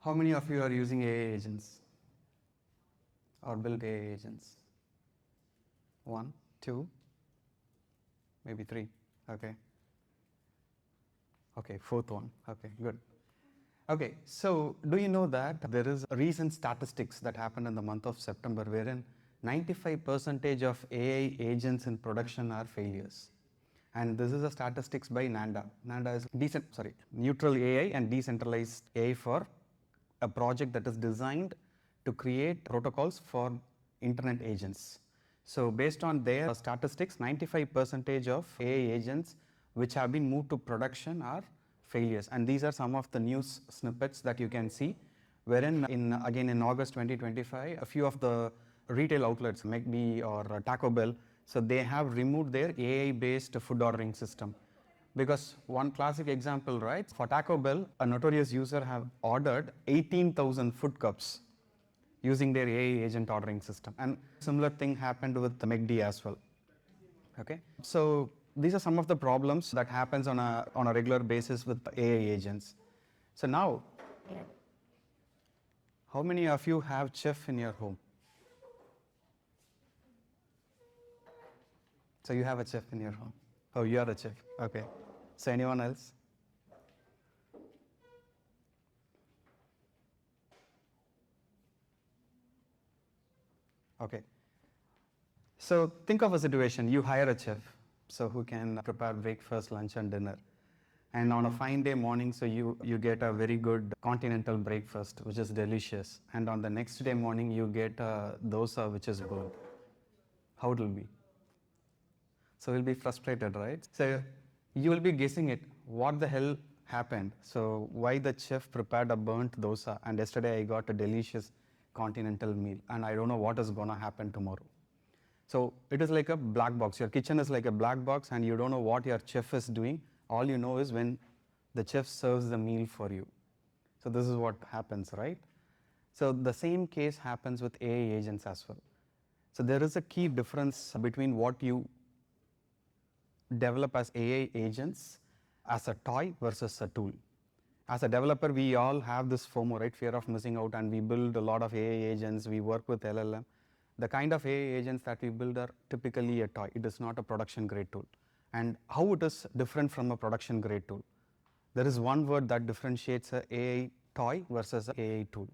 How many of you are using AI agents or built AI agents? 1, 2, maybe 3. Okay. Okay, fourth one. Okay, good. Okay, so do you know that there is recent statistics that happened in the month of September wherein 95% of AI agents in production are failures. And this is a statistics by NANDA. NANDA is neutral AI and decentralized AI for a project that is designed to create protocols for internet agents. So based on their statistics, 95% of AI agents which have been moved to production are failures. And these are some of the news snippets that you can see, wherein in August 2025, a few of the retail outlets, McD or Taco Bell, so they have removed their AI-based food ordering system. Because one classic example, right? For Taco Bell, a notorious user have ordered 18,000 food cups using their AI agent ordering system. And similar thing happened with the McD as well. Okay, so these are some of the problems that happens on a regular basis with AI agents. So now, how many of you have chef in your home? So you have a chef in your home. Oh, you are a chef. Okay. So anyone else? Okay. So think of a situation, you hire a chef, so who can prepare breakfast, lunch and dinner. And on a fine day morning, so you get a very good continental breakfast, which is delicious. And on the next day morning, you get a dosa, which is good. How it will be? So you'll be frustrated, right? So you will be guessing it, what the hell happened? So why the chef prepared a burnt dosa and yesterday I got a delicious continental meal and I don't know what is gonna happen tomorrow. So it is like a black box. Your kitchen is like a black box and you don't know what your chef is doing. All you know is when the chef serves the meal for you. So this is what happens, right? So the same case happens with AI agents as well. So there is a key difference between what you develop as AI agents as a toy versus a tool. As a developer, we all have this FOMO, right? Fear of missing out, and we build a lot of AI agents. We work with LLM. The kind of AI agents that we build are typically a toy. It is not a production grade tool. And how it is different from a production grade tool? There is one word that differentiates an AI toy versus an AI tool.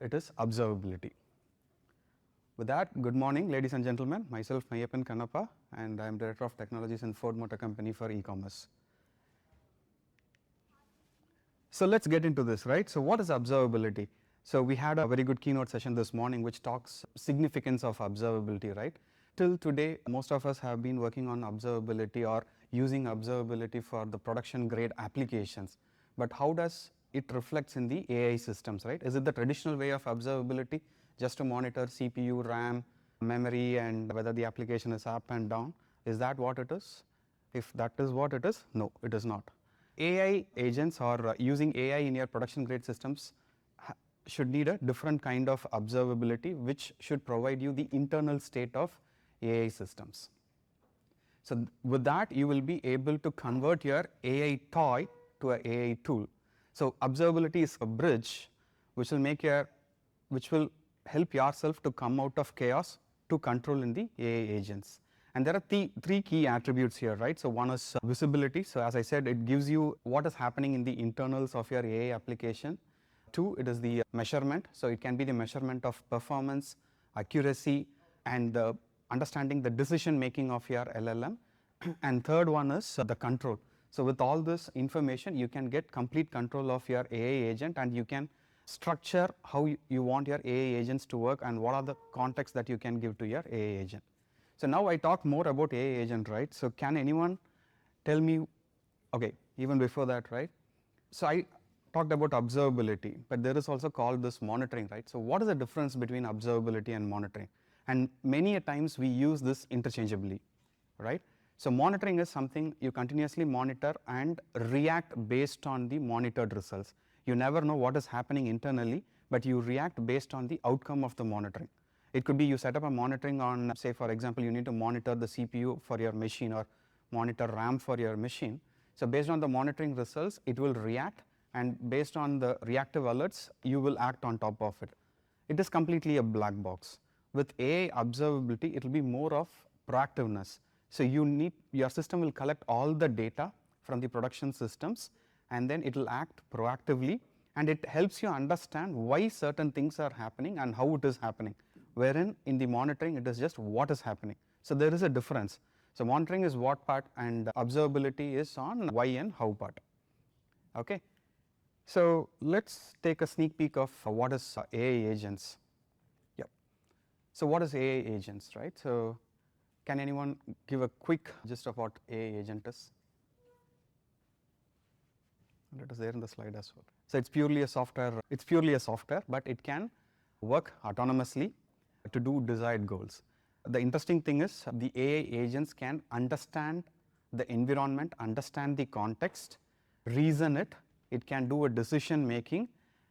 It is observability. With that, good morning, ladies and gentlemen. Myself, Meiyappan Kannappa, and I am Director of Technologies in Ford Motor Company for e-commerce. So let's get into this, right? So what is observability? So we had a very good keynote session this morning which talks significance of observability, right? Till today, most of us have been working on observability or using observability for the production grade applications. But how does it reflects in the AI systems, right? Is it the traditional way of observability, just to monitor CPU, RAM, memory, and whether the application is up and down? Is that what it is? If that is what it is, no, it is not. AI agents or using AI in your production grade systems should need a different kind of observability which should provide you the internal state of AI systems. So with that, you will be able to convert your AI toy to an AI tool. So observability is a bridge which will help yourself to come out of chaos to control in the AI agents. And there are three key attributes here, right? So one is visibility. So as I said, it gives you what is happening in the internals of your AI application. 2, it is the measurement. So it can be the measurement of performance, accuracy, and understanding the decision making of your LLM. And third one is the control. So with all this information, you can get complete control of your AI agent and you can structure how you want your AI agents to work and what are the contexts that you can give to your AI agent. So now I talk more about AI agent, right? So can anyone tell me, okay, even before that, right? So I talked about observability, but there is also called this monitoring, right? So what is the difference between observability and monitoring? And many a times we use this interchangeably, right? So monitoring is something you continuously monitor and react based on the monitored results. You never know what is happening internally, but you react based on the outcome of the monitoring. It could be you set up a monitoring on, say, for example, you need to monitor the CPU for your machine or monitor RAM for your machine. So based on the monitoring results, it will react and based on the reactive alerts, you will act on top of it. It is completely a black box. With AI observability, it will be more of proactiveness. So your system will collect all the data from the production systems, and then it will act proactively, and it helps you understand why certain things are happening and how it is happening. Wherein in the monitoring, it is just what is happening. So there is a difference. So monitoring is what part, and observability is on why and how part. Okay. So let's take a sneak peek of what is AI agents. Yep. So what is AI agents, right? So can anyone give a quick gist of what AI agent is? And it is there in the slide as well. So it's purely a software, but it can work autonomously to do desired goals. The interesting thing is the AI agents can understand the environment, understand the context, reason it, it can do a decision making,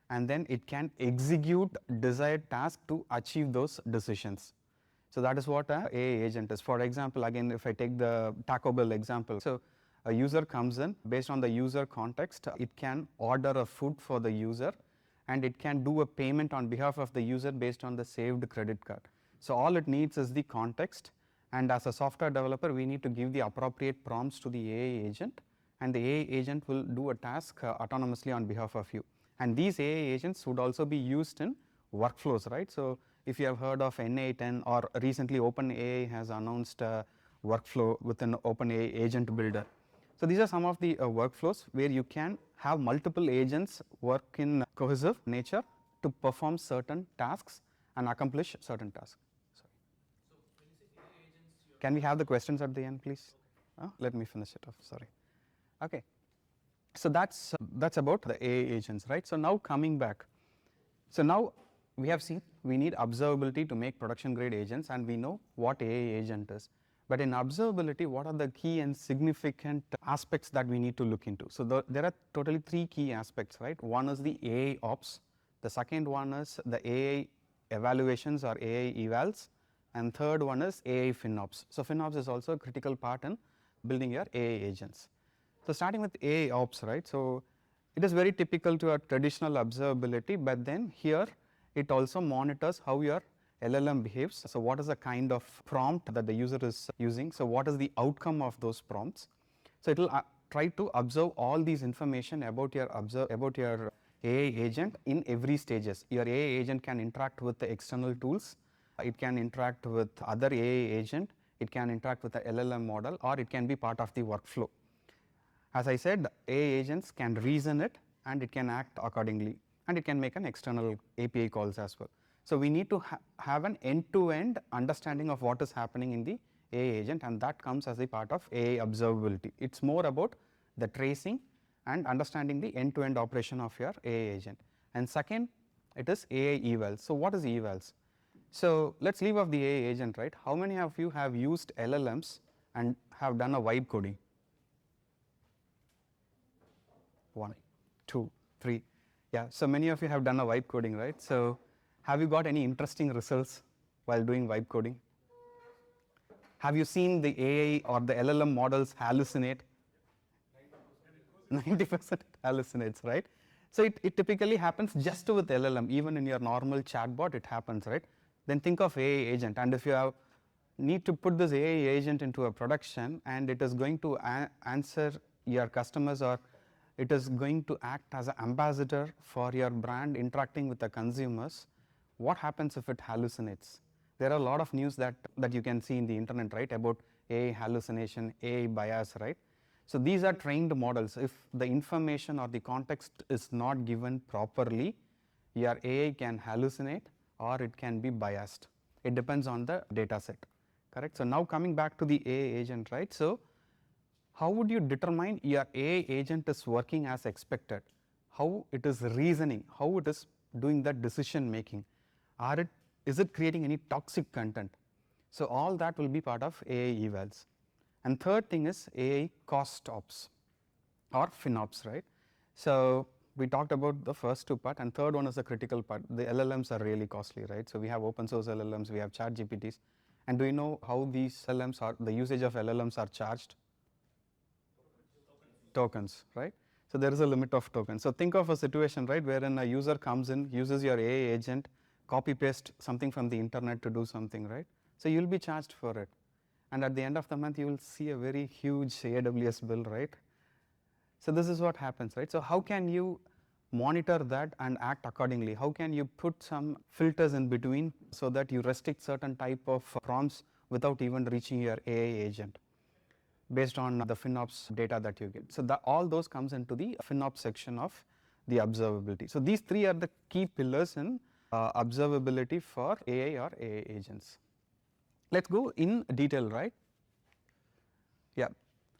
and then it can execute desired task to achieve those decisions. So that is what a AI agent is. For example, again, if I take the Taco Bell example, so a user comes in, based on the user context, it can order a food for the user, and it can do a payment on behalf of the user based on the saved credit card. So all it needs is the context, and as a software developer, we need to give the appropriate prompts to the AI agent, and the AI agent will do a task autonomously on behalf of you. And these AI agents would also be used in workflows, right? So if you have heard of N8N, or recently OpenAI has announced a workflow within OpenAI Agent Builder. So these are some of the workflows where you can have multiple agents work in cohesive nature to perform certain tasks and accomplish certain tasks. Sorry. So when you say AI agents, can we have the questions at the end, please? Okay. Let me finish it off. Sorry. Okay. So that's about the AI agents, right? So now coming back. So now we have seen we need observability to make production grade agents, and we know what AI agent is. But in observability, what are the key and significant aspects that we need to look into? So there are totally three key aspects, right? One is the AI ops. The second one is the AI evaluations or AI evals. And third one is AI FinOps. So FinOps is also a critical part in building your AI agents. So starting with AI ops, right? So it is very typical to a traditional observability, but then here it also monitors how your LLM behaves. So what is the kind of prompt that the user is using? So what is the outcome of those prompts? So it will try to observe all these information about your AI agent in every stages. Your AI agent can interact with the external tools. It can interact with other AI agent. It can interact with the LLM model, or it can be part of the workflow. As I said, AI agents can reason it, and it can act accordingly, and it can make an external API calls as well. So we need to have an end-to-end understanding of what is happening in the AI agent, and that comes as a part of AI observability. It's more about the tracing and understanding the end-to-end operation of your AI agent. And second, it is AI evals. So what is evals? So let's leave off the AI agent, right? How many of you have used LLMs and have done a vibe coding? 1, 2, 3. Yeah, so many of you have done a vibe coding, right? So have you got any interesting results while doing vibe coding? Have you seen the AI or the LLM models hallucinate? 90% it hallucinates, right? So it typically happens just with LLM. Even in your normal chatbot, it happens, right? Then think of AI agent, and if you need to put this AI agent into a production, and it is going to answer your customers, or it is going to act as an ambassador for your brand interacting with the consumers, what happens if it hallucinates? There are a lot of news that you can see in the internet, right, about AI hallucination, AI bias, right? So these are trained models. If the information or the context is not given properly, your AI can hallucinate or it can be biased. It depends on the data set, correct? So now coming back to the AI agent, right? So how would you determine your AI agent is working as expected? How it is reasoning? How it is doing that decision making? Is it creating any toxic content? So all that will be part of AI evals. And third thing is AI cost ops or FinOps, right? So we talked about the first two part, and third one is the critical part. The LLMs are really costly, right? So we have open source LLMs, we have chat GPTs. And do you know how these LLMs are, the usage of LLMs are charged? Tokens, right? So there is a limit of tokens. So think of a situation, right, wherein a user comes in, uses your AI agent, copy paste something from the internet to do something, right? So you'll be charged for it. And at the end of the month, you will see a very huge AWS bill, right? So this is what happens, right? So how can you monitor that and act accordingly? How can you put some filters in between so that you restrict certain type of prompts without even reaching your AI agent based on the FinOps data that you get? So all those comes into the FinOps section of the observability. So these three are the key pillars in observability for AI or AI agents. Let's go in detail, right? Yeah.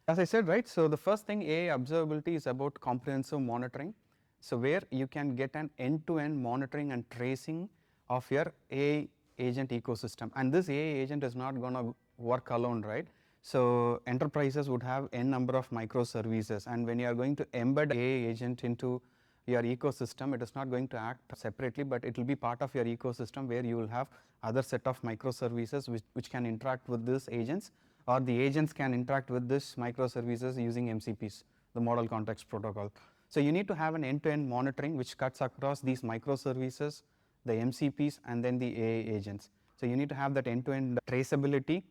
As I said, right, so the first thing, AI observability is about comprehensive monitoring. So where you can get an end-to-end monitoring and tracing of your AI agent ecosystem. And this AI agent is not going to work alone, right? So enterprises would have n number of microservices, and when you are going to embed AI agent into your ecosystem, it is not going to act separately, but it will be part of your ecosystem where you will have other set of microservices which can interact with these agents, or the agents can interact with this microservices using MCPs, the Model Context Protocol. So you need to have an end-to-end monitoring which cuts across these microservices, the MCPs, and then the AI agents. So you need to have that end-to-end traceability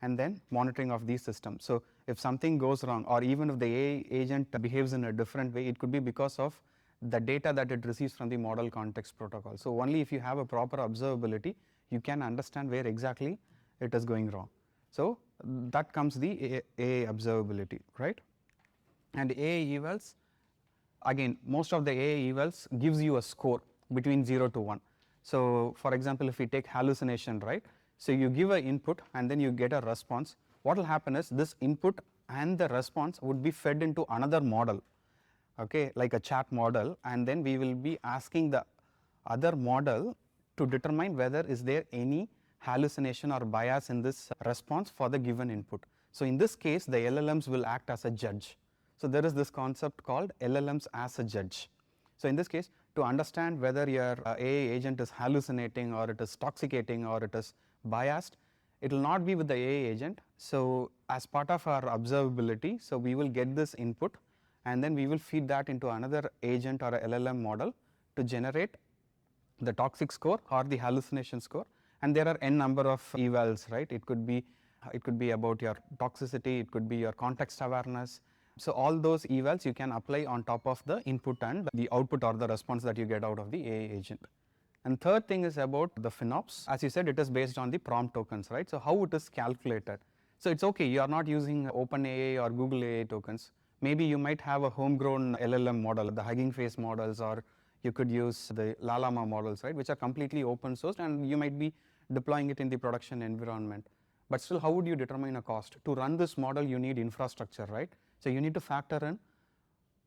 and then monitoring of these systems. So if something goes wrong, or even if the AI agent behaves in a different way, it could be because of the data that it receives from the Model Context Protocol. So only if you have a proper observability, you can understand where exactly it is going wrong. So that comes the AI observability, right? And AI evals, again, most of the AI evals gives you a score between 0 to 1. So for example, if we take hallucination, right? So you give an input and then you get a response. What will happen is this input and the response would be fed into another model, okay, like a chat model, and then we will be asking the other model to determine whether is there any hallucination or bias in this response for the given input. So in this case, the LLMs will act as a judge. So there is this concept called LLMs as a judge. So in this case, to understand whether your AI agent is hallucinating or it is toxicating or it is biased, it will not be with the AI agent. So as part of our observability, so we will get this input and then we will feed that into another agent or a LLM model to generate the toxic score or the hallucination score. And there are n number of evals, right? It could be about your toxicity, it could be your context awareness. So all those evals you can apply on top of the input and the output or the response that you get out of the AI agent. And third thing is about the FinOps. As you said, it is based on the prompt tokens, right? So how it is calculated. So it's okay, you are not using OpenAI or Google AI tokens. Maybe you might have a homegrown LLM model, the Hugging Face models, or you could use the Llama models, right, which are completely open sourced, and you might be deploying it in the production environment. But still, how would you determine a cost? To run this model, you need infrastructure, right? So you need to factor in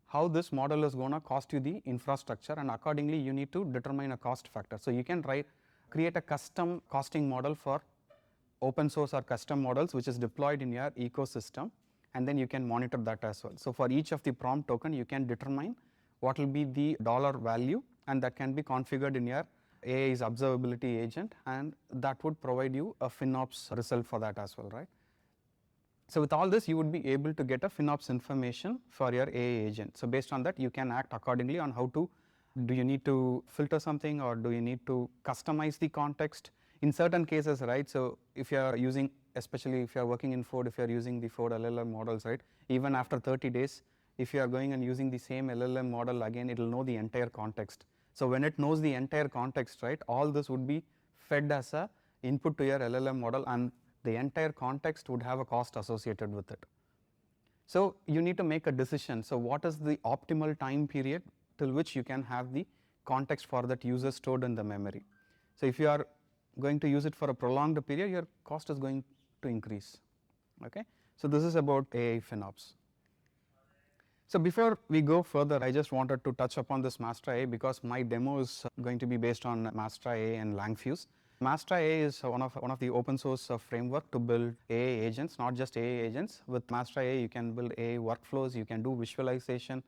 how this model is going to cost you the infrastructure, and accordingly you need to determine a cost factor. So you can create a custom costing model for open source or custom models which is deployed in your ecosystem, and then you can monitor that as well. So for each of the prompt token, you can determine what will be the dollar value, and that can be configured in your AI's observability agent, and that would provide you a FinOps result for that as well, right? So with all this, you would be able to get a FinOps information for your AI agent. So based on that, you can act accordingly on how to, do you need to filter something or do you need to customize the context? In certain cases, right, so if you are using, especially if you are working in Ford, if you are using the Ford LLM models, right, even after 30 days, if you are going and using the same LLM model again, it will know the entire context. So when it knows the entire context, right, all this would be fed as a input to your LLM model, and the entire context would have a cost associated with it. So you need to make a decision. So what is the optimal time period till which you can have the context for that user stored in the memory? So if you are going to use it for a prolonged period, your cost is going to increase. Okay. So this is about AI FinOps. So before we go further, I just wanted to touch upon this Master AI because my demo is going to be based on Master AI and Langfuse. Master AI is one of the open source framework to build AI agents, not just AI agents. With Master AI, you can build AI workflows, you can do visualization,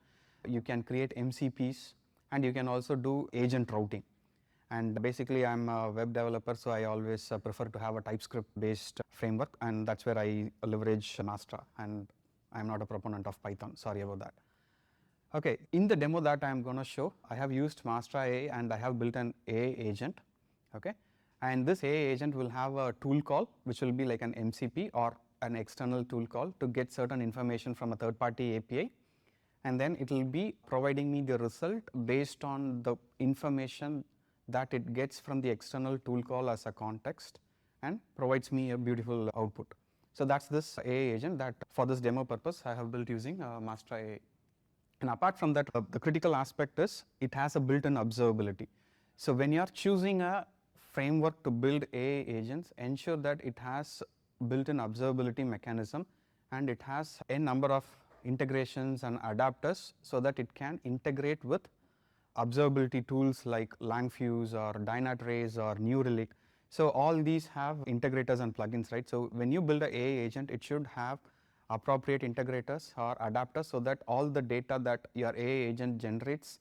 you can create MCPs, and you can also do agent routing. And basically, I'm a web developer, so I always prefer to have a TypeScript-based framework, and that's where I leverage Master. And I'm not a proponent of Python. Sorry about that. Okay, in the demo that I am going to show, I have used Master AI and I have built an AI agent. Okay, and this AI agent will have a tool call which will be like an MCP or an external tool call to get certain information from a third-party API, and then it will be providing me the result based on the information that it gets from the external tool call as a context and provides me a beautiful output. So that's this AI agent that for this demo purpose I have built using Master AI. And apart from that, the critical aspect is it has a built-in observability. So when you are choosing a framework to build AI agents, ensure that it has built-in observability mechanism and it has a number of integrations and adapters so that it can integrate with observability tools like Langfuse or Dynatrace or New Relic. So all these have integrators and plugins, right? So when you build an AI agent, it should have appropriate integrators or adapters so that all the data that your AI agent generates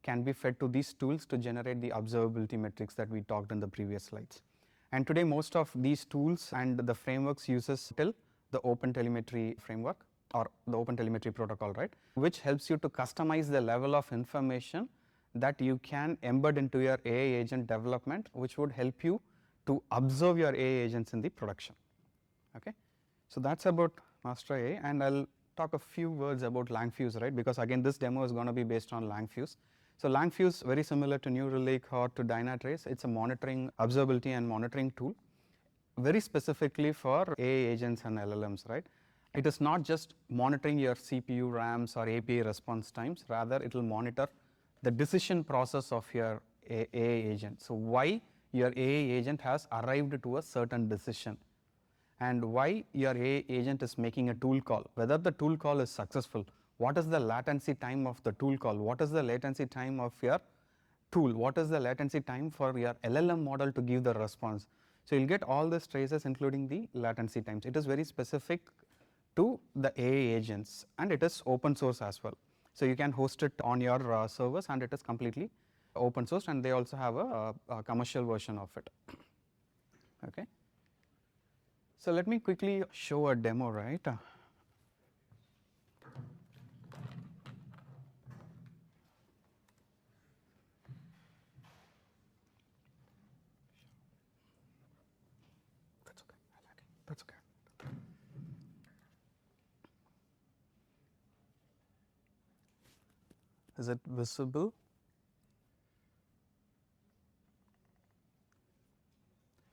can be fed to these tools to generate the observability metrics that we talked in the previous slides. And today most of these tools and the frameworks uses the OpenTelemetry framework or the OpenTelemetry protocol, right? Which helps you to customize the level of information that you can embed into your AI agent development, which would help you to observe your AI agents in the production. Okay, so that's about Master AI, and I'll talk a few words about Langfuse, right? Because again, this demo is going to be based on Langfuse. So Langfuse, very similar to New Relic or to Dynatrace, it's a monitoring, observability and monitoring tool, very specifically for AI agents and LLMs, right? It is not just monitoring your CPU RAMs or API response times, rather it will monitor the decision process of your AI agent. So why your AI agent has arrived to a certain decision and why your AI agent is making a tool call, whether the tool call is successful, what is the latency time of the tool call, what is the latency time of your tool, what is the latency time for your LLM model to give the response. So you'll get all these traces including the latency times. It is very specific to the AI agents and it is open source as well. So you can host it on your servers and it is completely open source, and they also have a commercial version of it. Okay. So let me quickly show a demo, right? That's okay. That's okay. Is it visible?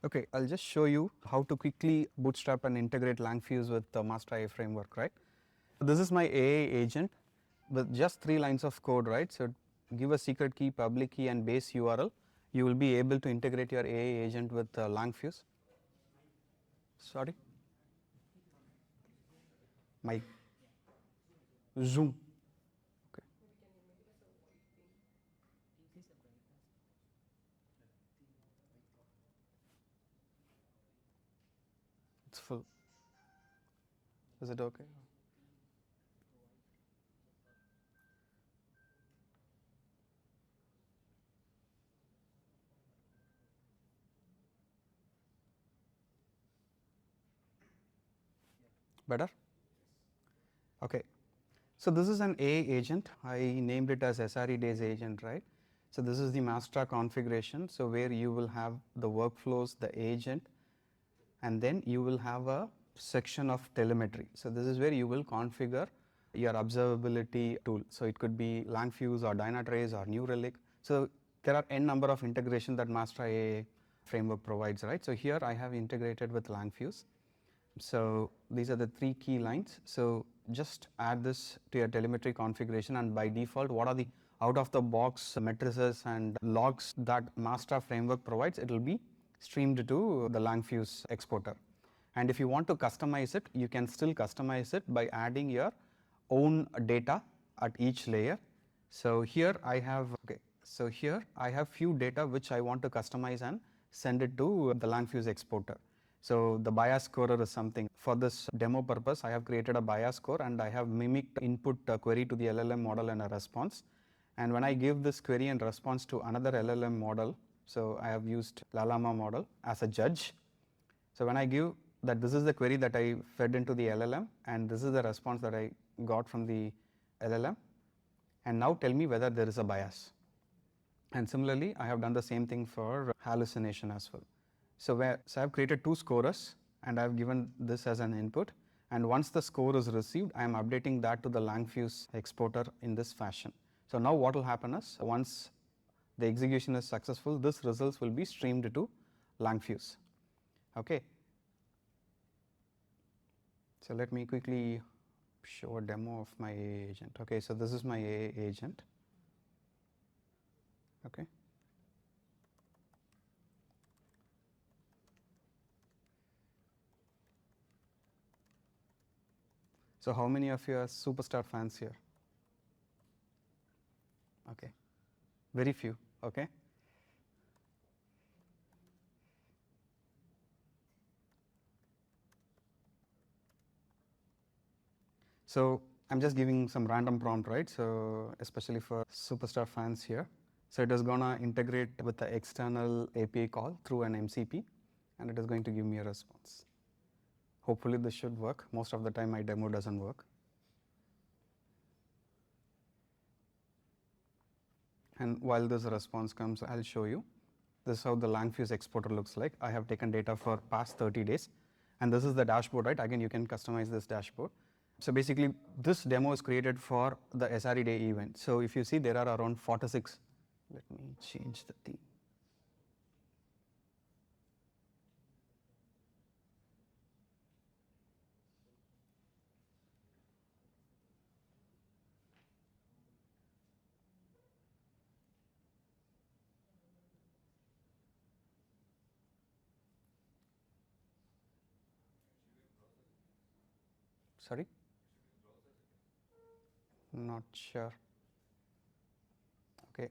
Okay, I'll just show you how to quickly bootstrap and integrate Langfuse with the Master AI framework, right? This is my AI agent with just 3 lines of code, right? So give a secret key, public key and base URL. You will be able to integrate your AI agent with Langfuse. Sorry? My Zoom. Okay. It's full. Is it okay? Better? Okay. So this is an AI agent. I named it as SREday agent, right? So this is the master configuration. So where you will have the workflows, the agent, and then you will have a section of telemetry. So this is where you will configure your observability tool. So it could be Langfuse or Dynatrace or New Relic. So there are n number of integration that Master AI framework provides, right? So here I have integrated with Langfuse. So these are the 3 key lines. So just add this to your telemetry configuration, and by default, what are the out of the box matrices and logs that Master framework provides, it will be streamed to the Langfuse exporter. And if you want to customize it, you can still customize it by adding your own data at each layer. So here I have, okay, so here I have few data which I want to customize and send it to the Langfuse exporter. So the bias scorer is something. For this demo purpose, I have created a bias score and I have mimicked input query to the LLM model and a response. And when I give this query and response to another LLM model, so I have used Lalama model as a judge. So when I give that this is the query that I fed into the LLM and this is the response that I got from the LLM, and now tell me whether there is a bias. And similarly, I have done the same thing for hallucination as well. So I have created two scorers and I have given this as an input, and once the score is received, I am updating that to the Langfuse exporter in this fashion. So now what will happen is, once the execution is successful, this results will be streamed to Langfuse. Okay. So let me quickly show a demo of my AA agent. Okay, so this is my AA agent. Okay. So how many of you are superstar fans here? Okay, very few. Okay. So I'm just giving some random prompt, right? So especially for superstar fans here. So it is gonna integrate with the external API call through an MCP, and it is going to give me a response. Hopefully this should work. Most of the time my demo doesn't work. And while this response comes, I'll show you. This is how the Langfuse exporter looks like. I have taken data for past 30 days. And this is the dashboard, right? Again, you can customize this dashboard. So basically, this demo is created for the SREday event. So if you see, there are around 46. Let me change the theme. Sorry? Not sure. Okay.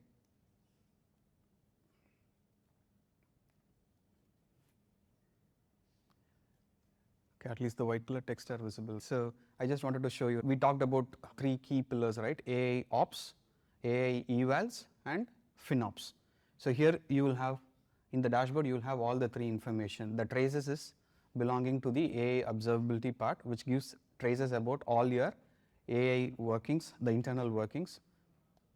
Okay, at least the white color text are visible. So I just wanted to show you, we talked about three key pillars, right? AI ops, AI evals, and FinOps. So here you will have, in the dashboard, you will have all the three information. The traces is belonging to the AI observability part, which gives traces about all your AI workings, the internal workings.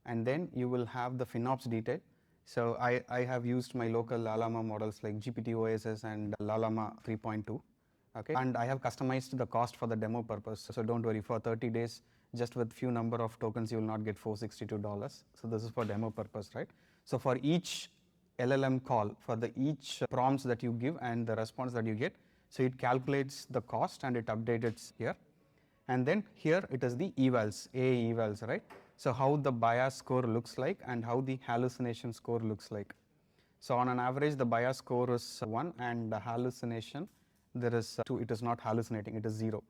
And then you will have the FinOps detail. So I have used my local Lalama models like GPT OSS and Lalama 3.2. Okay, and I have customized the cost for the demo purpose. So don't worry, for 30 days, just with few number of tokens, you will not get $462. So this is for demo purpose, right? So for each LLM call, for the each prompts that you give and the response that you get, so it calculates the cost and it updates it here. And then here it is the evals, AI evals, right? So how the bias score looks like and how the hallucination score looks like. So on an average, the bias score is 1, and the hallucination, there is 2, it is not hallucinating, it is 0.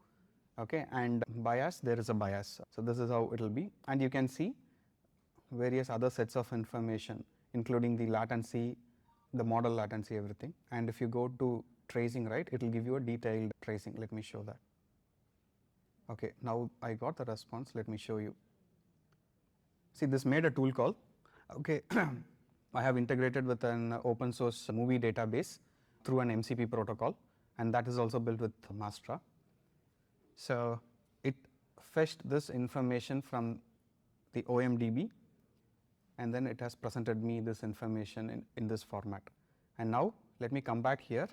Okay, and bias, there is a bias. So this is how it will be. And you can see various other sets of information, including the latency, the model latency, everything. And if you go to tracing, right, it will give you a detailed tracing. Let me show that. Okay, now I got the response. Let me show you. See, this made a tool call. Okay, I have integrated with an open source movie database through an MCP protocol, and that is also built with Mastra. So it fetched this information from the OMDB, and then it has presented me this information in this format. And now let me come back here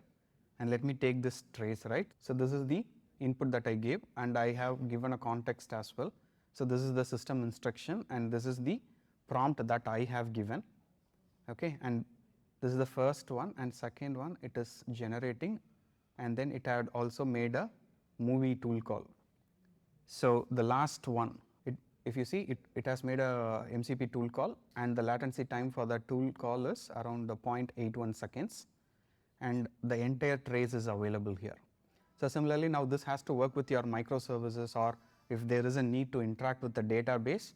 and let me take this trace, right? So this is the input that I gave, and I have given a context as well. So this is the system instruction, and this is the prompt that I have given. Okay, and this is the first one, and second one, it is generating, and then it had also made a movie tool call. So the last one, if you see, it has made a MCP tool call, and the latency time for that tool call is around 0.81 seconds, and the entire trace is available here. So similarly, now this has to work with your microservices, or if there is a need to interact with the database,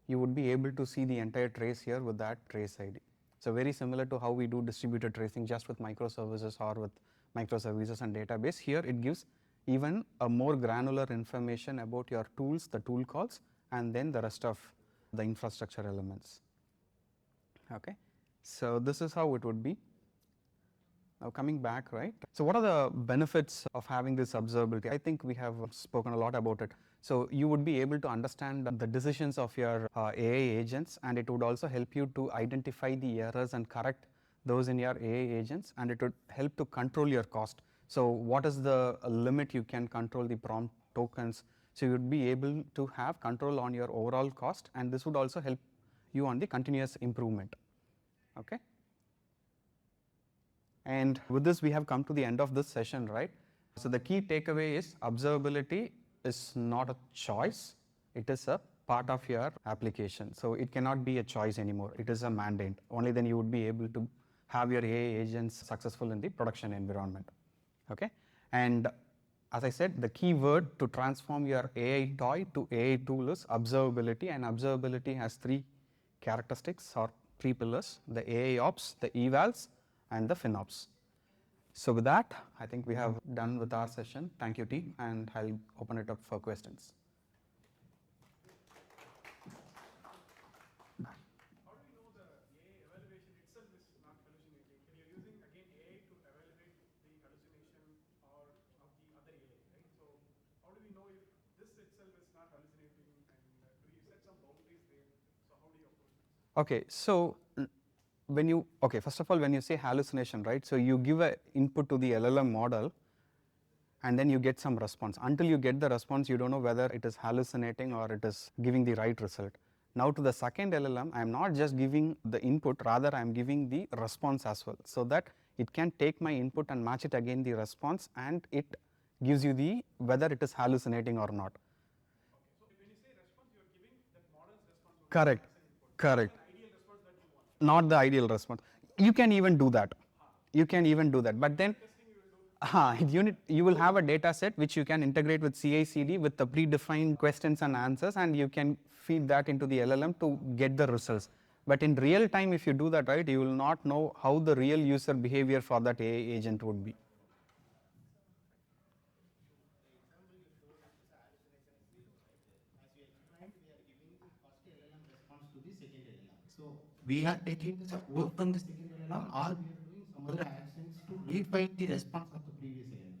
you would be able to see the entire trace here with that trace ID. So very similar to how we do distributed tracing just with microservices or with microservices and database. Here it gives even a more granular information about your tools, the tool calls, and then the rest of the infrastructure elements. Okay, so this is how it would be. Now coming back, right? So what are the benefits of having this observability? I think we have spoken a lot about it. So you would be able to understand the decisions of your AI agents, and it would also help you to identify the errors and correct those in your AI agents, and it would help to control your cost. So what is the limit you can control the prompt tokens? So you would be able to have control on your overall cost, and this would also help you on the continuous improvement. Okay. And with this, we have come to the end of this session, right? So the key takeaway is observability is not a choice. It is a part of your application. So it cannot be a choice anymore. It is a mandate. Only then you would be able to have your AI agents successful in the production environment. Okay. And as I said, the key word to transform your AI toy to AI tool is observability, and observability has three characteristics or three pillars: the AI ops, the evals, and the FinOps. So with that, I think we have done with our session. Thank you, team, and I'll open it up for questions. How do we know the AI evaluation itself is not hallucinating? When you're using again AI to evaluate the hallucination or of the other AI, right? So how do we know if this itself is not hallucinating, and do you set some boundaries there? So how do you approach this? Okay, so first of all, when you say hallucination, right? So you give an input to the LLM model, and then you get some response. Until you get the response, you don't know whether it is hallucinating or it is giving the right result. Now to the second LLM, I am not just giving the input, rather I am giving the response as well, so that it can take my input and match it again the response, and it gives you the whether it is hallucinating or not. So when you say response, you're giving that model's response only Correct, as an input, correct. not the ideal response that you want. Not the ideal response. You can even do that. You can even do that, but then Testing you will do. you will have a data set which you can integrate with CI/CD with the predefined questions and answers, and you can feed that into the LLM to get the results. But in real time, if you do that right, you will not know how the real user behavior for that AI agent would be. Response to the second LLM. So we are taking the work from the second LLM, or we are doing some other actions to refine the response of the previous LLM.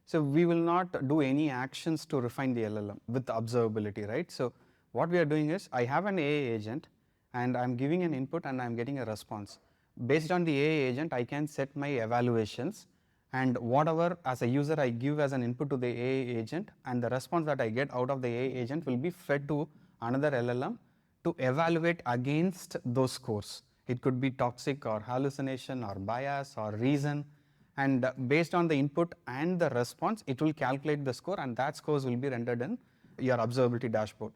So we will not do any actions to refine the LLM with observability, right? So what we are doing is, I have an AI agent and I'm giving an input and I'm getting a response. Based on the AI agent, I can set my evaluations, and whatever as a user I give as an input to the AI agent, and the response that I get out of the AI agent will be fed to another LLM to evaluate against those scores. It could be toxic or hallucination or bias or reason, and based on the input and the response, it will calculate the score, and that scores will be rendered in your observability dashboard.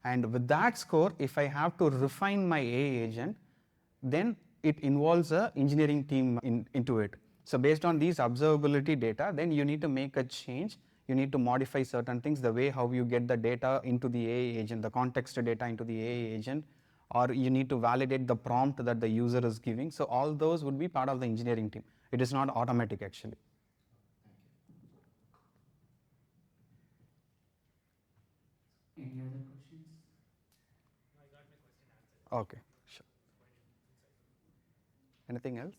And with that score, if I have to refine my AI agent, then it involves a engineering team into it. So based on these observability data, then you need to make a change. You need to modify certain things, the way how you get the data into the AI agent, the context data into the AI agent, or you need to validate the prompt that the user is giving. So all those would be part of the engineering team. It is not automatic actually. Any other questions? No, I got my question answered. Okay, sure. Anything else?